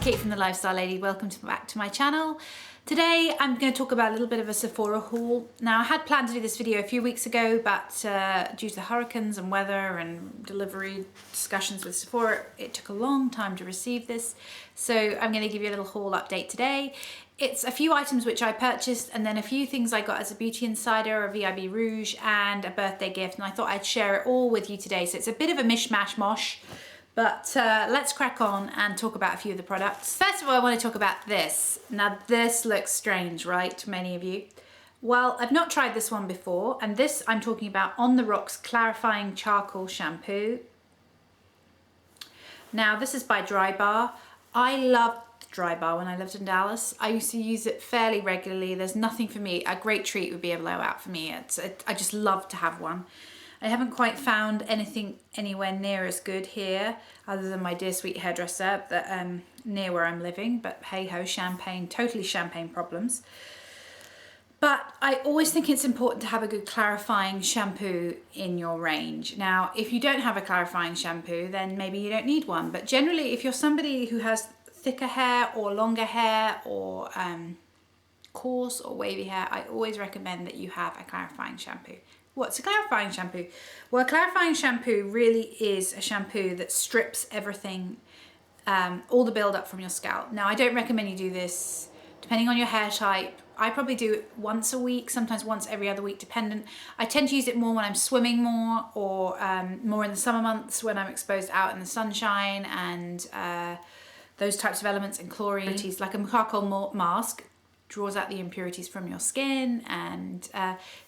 Kate from The Lifestyle Lady. Welcome back to my channel. Today I'm going to talk about a little bit of a Sephora haul. Now I had planned to do this video a few weeks ago, but due to the hurricanes and weather and delivery discussions with Sephora, it took a long time to receive this. So I'm going to give you a little haul update today. It's a few items which I purchased and then a few things I got as a beauty insider, a VIB Rouge and a birthday gift, and I thought I'd share it all with you today. So it's a bit of a mishmash mosh. But let's crack on and talk about a few of the products. First of all, I want to talk about this. Now this looks strange, right, to many of you? Well, I've not tried this one before, and this I'm talking about On The Rocks Clarifying Charcoal Shampoo. Now this is by Dry Bar. I loved Dry Bar when I lived in Dallas. I used to use it fairly regularly. There's nothing for me. A great treat would be a blowout for me. I just love to have one. I haven't quite found anything anywhere near as good here, other than my dear sweet hairdresser that near where I'm living, but hey ho, Champagne, totally Champagne problems. But I always think it's important to have a good clarifying shampoo in your range. Now, if you don't have a clarifying shampoo, then maybe you don't need one. But generally, if you're somebody who has thicker hair or longer hair or coarse or wavy hair, I always recommend that you have a clarifying shampoo. What's a clarifying shampoo? Well, a clarifying shampoo really is a shampoo that strips everything, all the buildup from your scalp. Now, I don't recommend you do this depending on your hair type. I probably do it once a week, sometimes once every other week, dependent. I tend to use it more when I'm swimming more or more in the summer months when I'm exposed out in the sunshine and those types of elements and chlorine. Like a charcoal mask draws out the impurities from your skin, and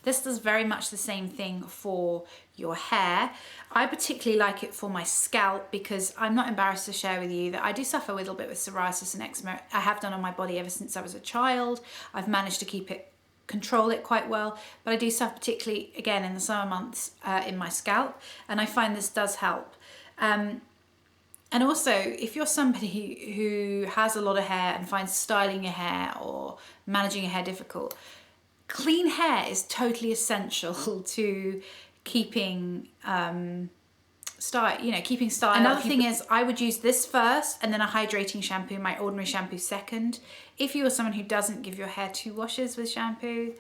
this does very much the same thing for your hair. I particularly like it for my scalp because I'm not embarrassed to share with you that I do suffer a little bit with psoriasis and eczema. I have done on my body ever since I was a child. I've managed to control it quite well, but I do suffer particularly again in the summer months in my scalp, and I find this does help. And also, if you're somebody who has a lot of hair and finds styling your hair or managing your hair difficult, clean hair is totally essential to keeping style. Another thing is I would use this first and then a hydrating shampoo, my ordinary shampoo second. If you are someone who doesn't give your hair 2 washes with shampoo,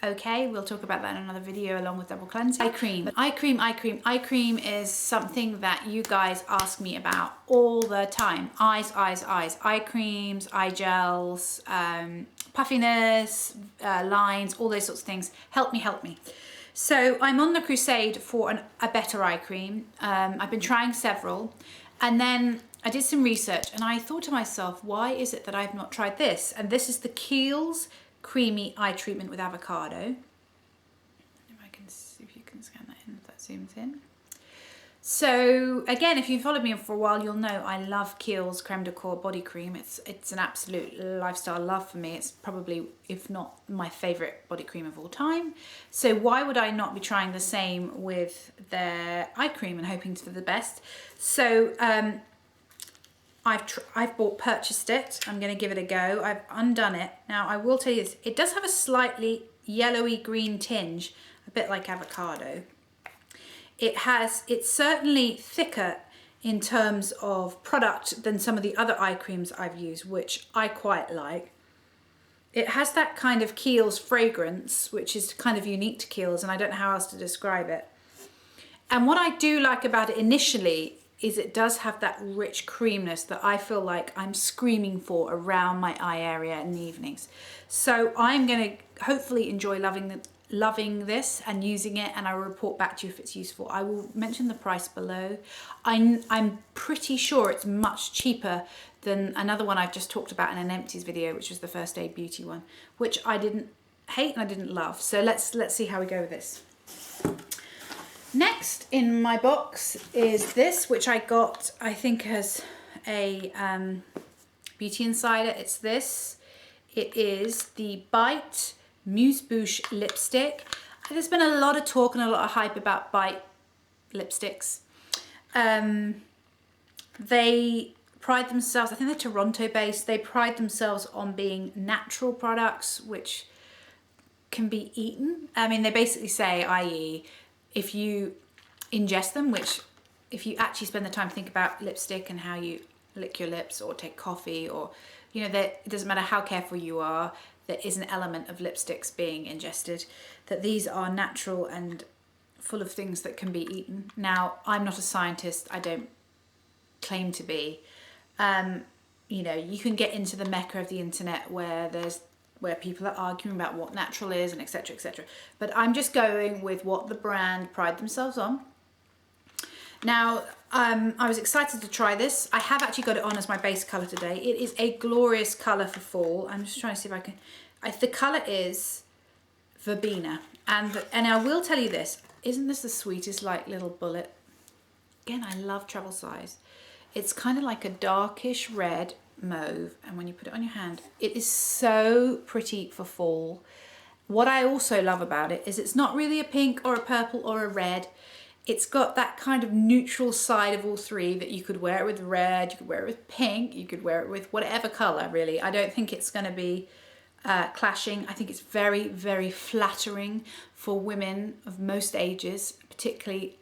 okay, we'll talk about that in another video along with double cleansing. Eye cream is something that you guys ask me about all the time. Eyes. Eye creams, eye gels, puffiness, lines, all those sorts of things. Help me. So I'm on the crusade for a better eye cream. I've been trying several, and then I did some research and I thought to myself, why is it that I've not tried this? And this is the Kiehl's Creamy Eye Treatment with Avocado. If I can see if you can scan that in, if that zooms in. So again, if you've followed me for a while, you'll know I love Kiehl's Creme de Corps body cream. It's an absolute lifestyle love for me. It's probably, if not my favorite body cream of all time. So why would I not be trying the same with their eye cream and hoping for the best? So I've purchased it. I'm going to give it a go. I've undone it. Now I will tell you this, it does have a slightly yellowy green tinge, a bit like avocado. It's certainly thicker in terms of product than some of the other eye creams I've used, which I quite like. It has that kind of Kiehl's fragrance, which is kind of unique to Kiehl's, and I don't know how else to describe it. And what I do like about it initially is it does have that rich creaminess that I feel like I'm screaming for around my eye area in the evenings. So I'm going to hopefully enjoy loving this and using it, and I will report back to you if it's useful. I will mention the price below. I'm pretty sure it's much cheaper than another one I've just talked about in an empties video, which was the First Aid Beauty one, which I didn't hate and I didn't love. So let's see how we go with this. Next in my box is this, which I got, I think, as a beauty insider. It's this. It is the Bite Muse Bouche lipstick. There's been a lot of talk and a lot of hype about Bite lipsticks. They pride themselves, I think they're Toronto based, they pride themselves on being natural products which can be eaten. I mean, they basically say, i.e., if you ingest them, which if you actually spend the time to think about lipstick and how you lick your lips or take coffee, or, you know, that it doesn't matter how careful you are, there is an element of lipsticks being ingested, that these are natural and full of things that can be eaten. Now, I'm not a scientist, I don't claim to be. You know, you can get into the mecca of the internet where people are arguing about what natural is and etc, etc. But I'm just going with what the brand pride themselves on. Now, I was excited to try this. I have actually got it on as my base colour today. It is a glorious colour for fall. I'm just trying to see if I can... the colour is Verbena. And I will tell you this, isn't this the sweetest like little bullet? Again, I love travel size. It's kind of like a darkish red mauve, and when you put it on your hand, it is so pretty for fall. What I also love about it is it's not really a pink or a purple or a red. It's got that kind of neutral side of all three, that you could wear it with red, you could wear it with pink, you could wear it with whatever colour really. I don't think it's going to be clashing. I think it's very, very flattering for women of most ages, particularly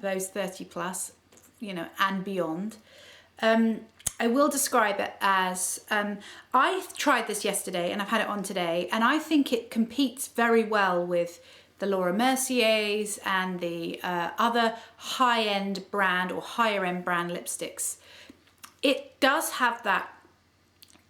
those 30 plus, you know, and beyond. I will describe it as, I tried this yesterday and I've had it on today, and I think it competes very well with the Laura Mercier's and the other high-end brand or higher-end brand lipsticks. It does have that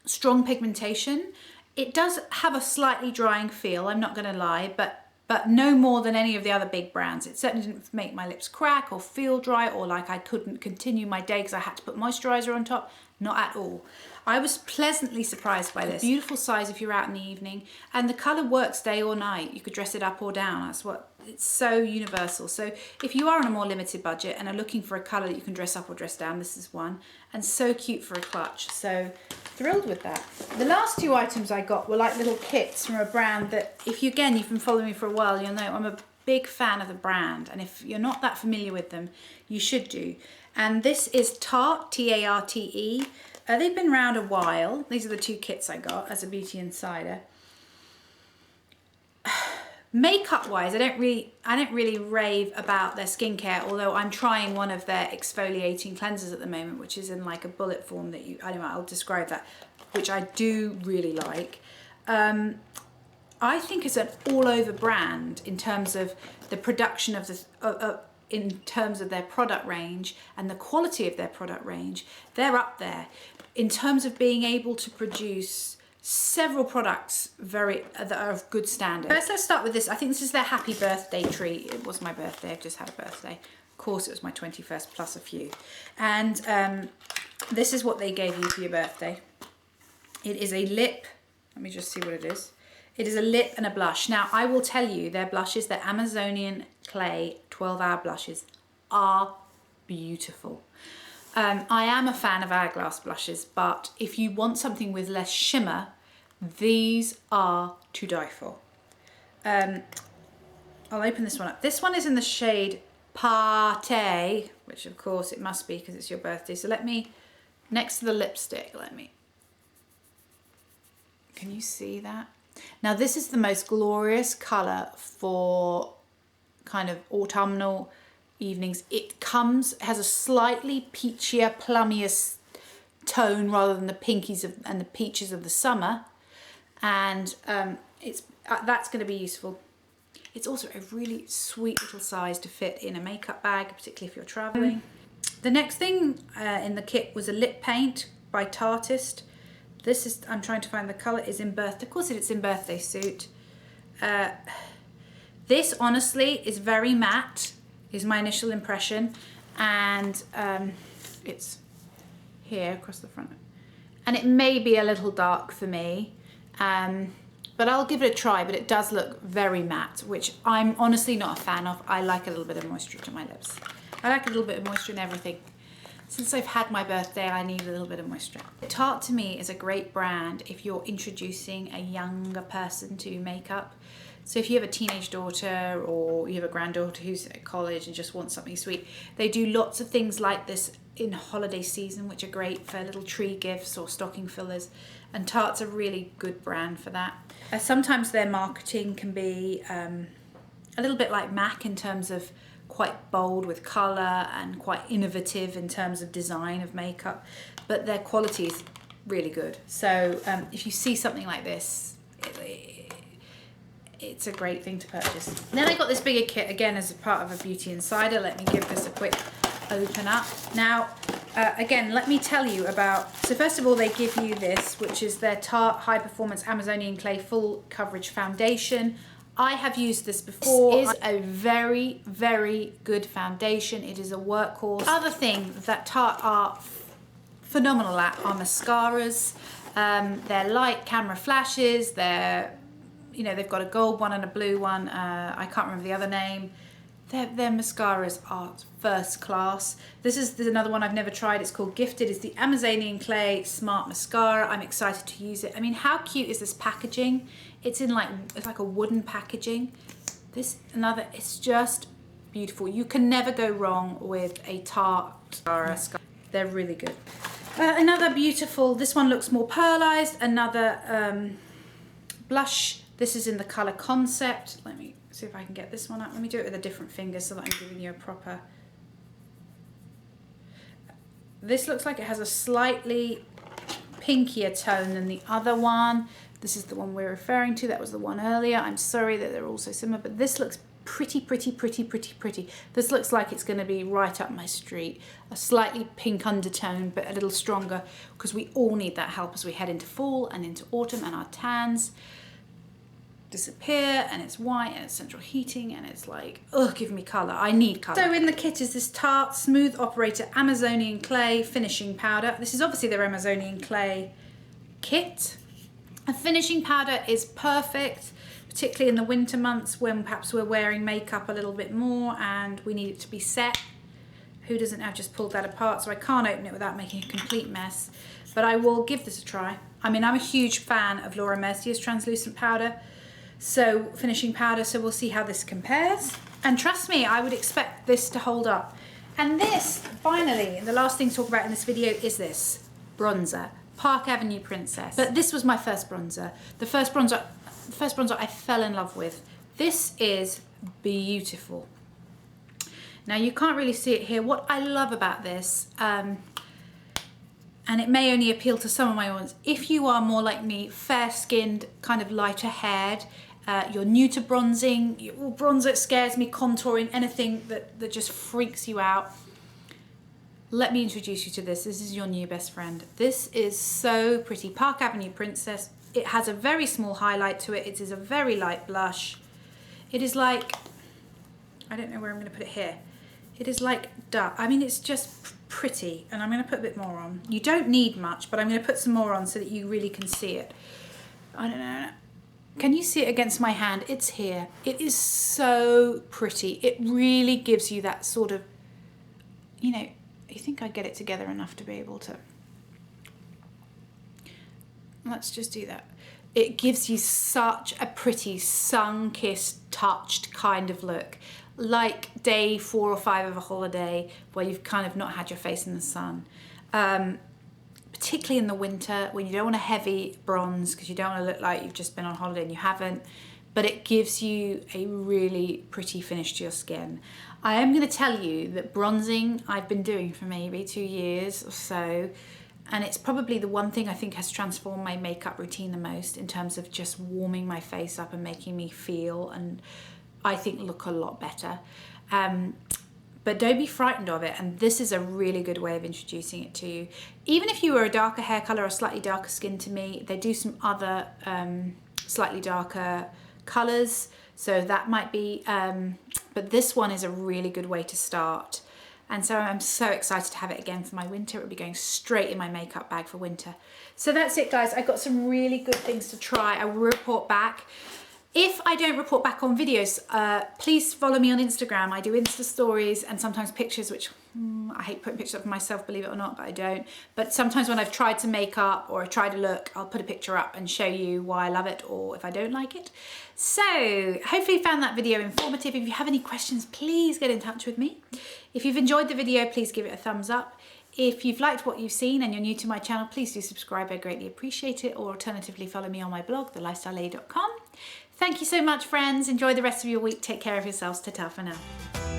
strong pigmentation. It does have a slightly drying feel, I'm not going to lie, but no more than any of the other big brands. It certainly didn't make my lips crack or feel dry or like I couldn't continue my day because I had to put moisturiser on top. Not at all. I was pleasantly surprised by this. Beautiful size if you're out in the evening, and the colour works day or night. You could dress it up or down. That's what, it's so universal. So if you are on a more limited budget and are looking for a colour that you can dress up or dress down, this is one. And so cute for a clutch. So thrilled with that. The last two items I got were like little kits from a brand that, if you, again, you've been following me for a while, you'll know I'm a big fan of the brand. And if you're not that familiar with them, you should do. And this is Tarte, T-A-R-T-E. They've been around a while. These are the two kits I got as a beauty insider. Makeup wise, I don't really rave about their skincare, although I'm trying one of their exfoliating cleansers at the moment, which is in like a bullet form that I don't know, I'll describe that, which I do really like. I think it's an all over brand in terms of the production of the, in terms of their product range and the quality of their product range. They're up there in terms of being able to produce several products that are of good standard. First, let's start with this. I think this is their happy birthday treat. It was my birthday, I've just had a birthday. Of course, it was my 21st plus a few. And this is what they gave you for your birthday. It is a lip, let me just see what it is. It is a lip and a blush. Now, I will tell you, their blushes, their Amazonian clay 12-hour blushes are beautiful. I am a fan of hourglass blushes, but if you want something with less shimmer, these are to die for. I'll open this one up. This one is in the shade Tarte, which of course it must be because it's your birthday. So let me, next to the lipstick, can you see that? Now this is the most glorious colour for kind of autumnal evenings. It has a slightly peachier, plummier tone rather than the pinkies and the peaches of the summer, and that's going to be useful. It's also a really sweet little size to fit in a makeup bag, particularly if you're travelling. The next thing in the kit was a lip paint by Tartist. This is, I'm trying to find the colour, is in birthday. Of course it's in Birthday Suit. This honestly is very matte, is my initial impression. And it's here across the front. And it may be a little dark for me, but I'll give it a try, but it does look very matte, which I'm honestly not a fan of. I like a little bit of moisture to my lips. I like a little bit of moisture in everything. Since I've had my birthday, I need a little bit of moisture. Tarte to me is a great brand if you're introducing a younger person to makeup. So if you have a teenage daughter or you have a granddaughter who's at college and just wants something sweet, they do lots of things like this in holiday season, which are great for little tree gifts or stocking fillers. And Tarte's a really good brand for that. Sometimes their marketing can be a little bit like MAC in terms of quite bold with colour and quite innovative in terms of design of makeup, but their quality is really good. So if you see something like this, it's a great thing to purchase. Then I got this bigger kit again as a part of a Beauty Insider. Let me give this a quick open up. Now, again, let me tell you about, so first of all, they give you this, which is their Tarte High Performance Amazonian Clay Full Coverage Foundation. I have used this before. It is a very, very good foundation. It is a workhorse. Other thing that Tarte are phenomenal at are mascaras. They're light camera flashes. They're, you know, they've got a gold one and a blue one. I can't remember the other name. Their mascaras are first class. This is another one I've never tried. It's called Gifted. It's the Amazonian Clay Smart Mascara. I'm excited to use it. I mean, how cute is this packaging? It's in like, it's like a wooden packaging. It's just beautiful. You can never go wrong with a Tarte mascara. They're really good. Another beautiful, this one looks more pearlized. Another blush. This is in the color Concept. Let me see if I can get this one up. Let me do it with a different finger so that I'm giving you a proper... This looks like it has a slightly pinkier tone than the other one. This is the one we're referring to. That was the one earlier. I'm sorry that they're all so similar, but this looks pretty, pretty, pretty, pretty, pretty. This looks like it's going to be right up my street. A slightly pink undertone, but a little stronger, because we all need that help as we head into fall and into autumn, and our tans disappear, and it's white and it's central heating, and it's like, ugh, give me colour. I need colour. So in the kit is this Tarte Smooth Operator Amazonian Clay Finishing Powder. This is obviously their Amazonian Clay kit. A finishing powder is perfect, particularly in the winter months when perhaps we're wearing makeup a little bit more and we need it to be set. Who doesn't? I've just pulled that apart, so I can't open it without making a complete mess. But I will give this a try. I mean, I'm a huge fan of Laura Mercier's translucent powder. So finishing powder, so we'll see how this compares. And trust me, I would expect this to hold up. And this, finally, the last thing to talk about in this video is this bronzer, Park Avenue Princess. But this was my first bronzer. The first bronzer I fell in love with. This is beautiful. Now you can't really see it here. What I love about this, and it may only appeal to some of my audience, if you are more like me, fair-skinned, kind of lighter haired, you're new to bronzing, bronzer scares me, contouring, anything that just freaks you out, let me introduce you to this. This is your new best friend. This is so pretty. Park Avenue Princess. It has a very small highlight to it. It is a very light blush. It is like, I don't know where I'm going to put it here. It is like dark. I mean, it's just pretty, and I'm going to put a bit more on. You don't need much, but I'm going to put some more on so that you really can see it. I don't know. Can you see it against my hand? It's here. It is so pretty. It really gives you that sort of, you know, you think I'd get it together enough to be able to. Let's just do that. It gives you such a pretty sun-kissed, touched kind of look. Like day 4 or 5 of a holiday where you've kind of not had your face in the sun. Particularly in the winter when you don't want a heavy bronze because you don't want to look like you've just been on holiday and you haven't. But it gives you a really pretty finish to your skin. I am going to tell you that bronzing I've been doing for maybe 2 years or so. And it's probably the one thing I think has transformed my makeup routine the most in terms of just warming my face up and making me feel and I think look a lot better. But don't be frightened of it, and this is a really good way of introducing it to you. Even if you were a darker hair colour or slightly darker skin to me, they do some other slightly darker colours, so that might be, but this one is a really good way to start. And so I'm so excited to have it again for my winter. It'll be going straight in my makeup bag for winter. So that's it, guys. I've got some really good things to try. I will report back. If I don't report back on videos, please follow me on Instagram. I do Insta stories and sometimes pictures, which I hate putting pictures up of myself, believe it or not, but I don't. But sometimes when I've tried to make up or I tried a look, I'll put a picture up and show you why I love it or if I don't like it. So hopefully you found that video informative. If you have any questions, please get in touch with me. If you've enjoyed the video, please give it a thumbs up. If you've liked what you've seen and you're new to my channel, please do subscribe. I greatly appreciate it. Or alternatively, follow me on my blog, thelifestylelady.com. Thank you so much, friends. Enjoy the rest of your week. Take care of yourselves. Ta-ta for now.